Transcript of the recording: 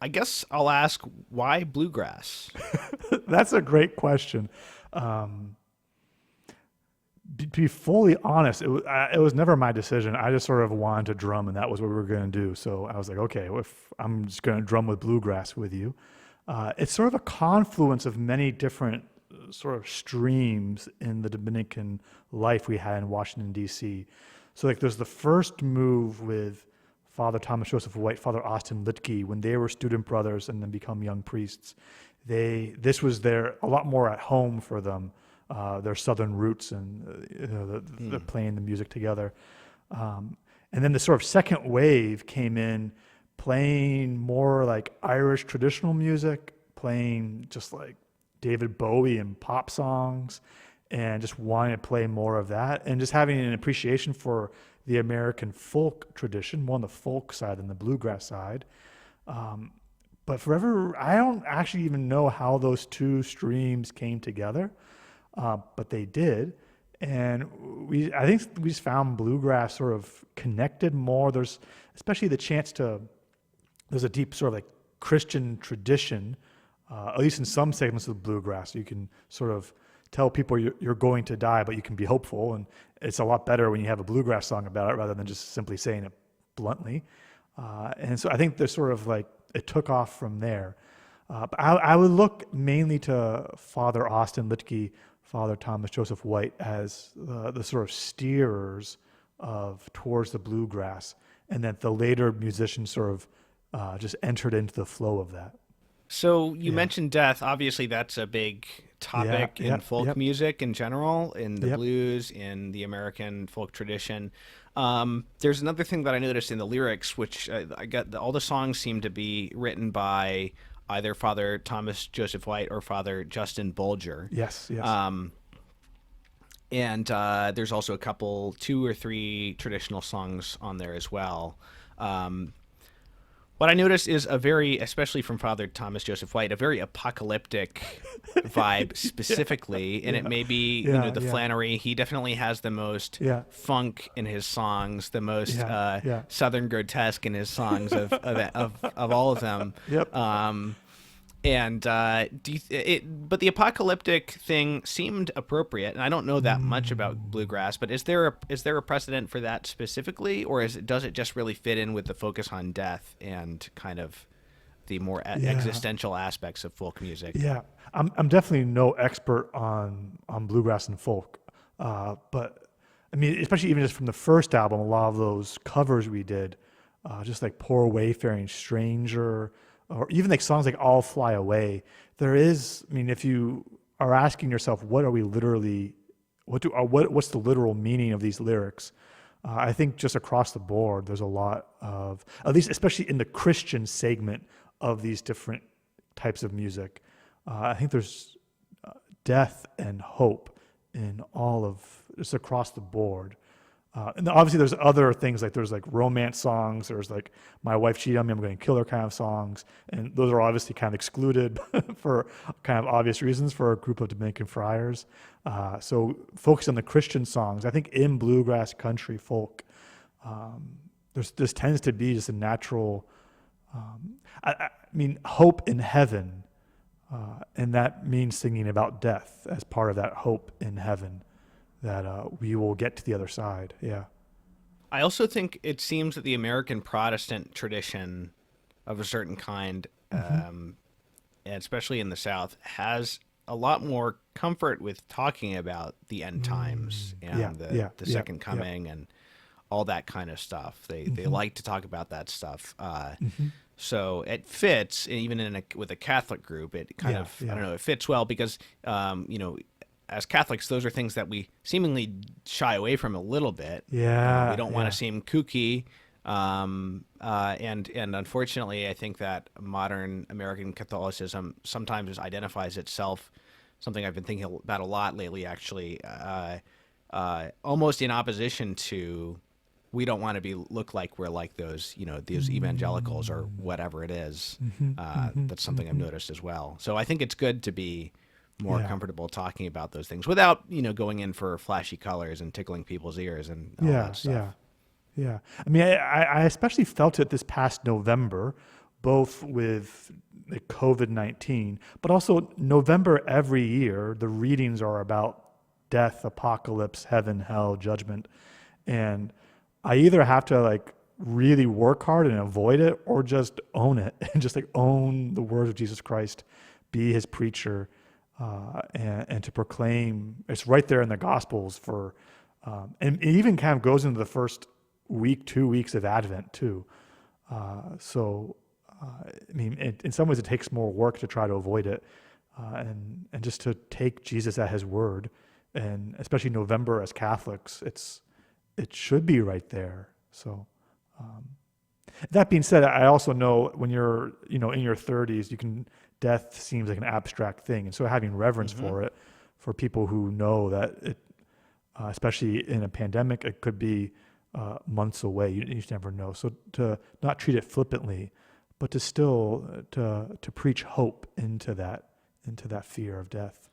I guess I'll ask, why bluegrass? That's a great question. Um, to be fully honest, it was never my decision. I just sort of wanted to drum, and that was what we were going to do. So I was like, okay, well, if I'm just going to drum with bluegrass with you. It's sort of a confluence of many different sort of streams in the Dominican life we had in Washington, D.C. So, like, there's the first move with Father Thomas Joseph White, Father Austin Litke, when they were student brothers and then become young priests. This was a lot more at home for them, their southern roots and the playing the music together. And then the sort of second wave came in playing more like Irish traditional music, playing just like David Bowie and pop songs, and just wanting to play more of that, and just having an appreciation for the American folk tradition, more on the folk side than the bluegrass side. But forever, I don't actually even know how those two streams came together, but they did. And I think we just found bluegrass sort of connected more. There's especially the chance to, there's a deep sort of like Christian tradition, at least in some segments of bluegrass. You can sort of tell people you're going to die, but you can be hopeful. And it's a lot better when you have a bluegrass song about it rather than just simply saying it bluntly. And so I think there's sort of like, it took off from there. But I would look mainly to Father Austin Litke, Father Thomas Joseph White as the sort of steerers of towards the bluegrass, and that the later musicians sort of just entered into the flow of that. So you Yeah, mentioned death. Obviously, that's a big yeah, topic in yep, folk yep, music in general, in the yep. blues, in the American folk tradition. There's another thing that I noticed in the lyrics, which I got all the songs seem to be written by either Father Thomas Joseph White or Father Justin Bolger. Yes, yes. Um, and there's also a couple, two or three traditional songs on there as well. Um, what I noticed is a very, especially from Father Thomas Joseph White, a very apocalyptic vibe Yeah, specifically. And it yeah, may be, yeah, the yeah, Flannery. He definitely has the most yeah, funk in his songs, the most yeah, yeah. Southern grotesque in his songs of all of them. Yep. And but the apocalyptic thing seemed appropriate, and I don't know that much about Mm, bluegrass. But is there a precedent for that specifically, or does it just really fit in with the focus on death and kind of the more yeah, existential aspects of folk music? yeah. I'm definitely no expert on bluegrass and folk, but I mean, especially even just from the first album, a lot of those covers we did, just like "Poor Wayfaring Stranger," or even like songs like "All Fly Away." There is, I mean, if you are asking yourself, what are we literally, what's the literal meaning of these lyrics? I think just across the board, there's a lot of, at least especially in the Christian segment of these different types of music. I think there's death and hope in all of, just across the board. And obviously, there's other things like there's like romance songs. There's like "My wife cheated on me, I'm going to kill her" kind of songs, and those are obviously kind of excluded for kind of obvious reasons for a group of Dominican friars. So focus on the Christian songs. I think in bluegrass, country, folk, this tends to be just a natural. I mean, hope in heaven, and that means singing about death as part of that hope in heaven that we will get to the other side. Yeah. I also think it seems that the American Protestant tradition of a certain kind, Hmm. and especially in the South, has a lot more comfort with talking about the end times Yeah. and the Yeah. the Yeah. second Yeah. coming and all that kind of stuff. They Hmm. like to talk about that stuff. Hmm. So it fits even with a Catholic group. It kind Yeah. of, I don't Yeah. know, it fits well because as Catholics, those are things that we seemingly shy away from a little bit. We Yeah. don't want to Yeah. seem kooky. And unfortunately, I think that modern American Catholicism sometimes identifies itself, something I've been thinking about a lot lately, actually, almost in opposition to, we don't want to look like we're like those evangelicals or Mm. whatever it is. Hmm. Hmm. That's something I've Hmm. noticed as well. So I think it's good to be more Yeah. comfortable talking about those things without going in for flashy colors and tickling people's ears and all that Yeah. stuff. Yeah. Yeah. I mean, I especially felt it this past November both with the COVID-19, but also November every year, the readings are about death, apocalypse, heaven, hell, judgment. And I either have to like really work hard and avoid it, or just own it and just like own the words of Jesus Christ, be his preacher, and to proclaim. It's right there in the Gospels and it even kind of goes into the first week, 2 weeks of Advent too. I mean, in some ways it takes more work to try to avoid it, and just to take Jesus at his word, and especially November as Catholics, it should be right there. So, that being said, I also know when you're, in your 30s, death seems like an abstract thing. And so having reverence for it, for people who know that it, especially in a pandemic, it could be months away. You just never know. So to not treat it flippantly, but to still, to preach hope into that fear of death.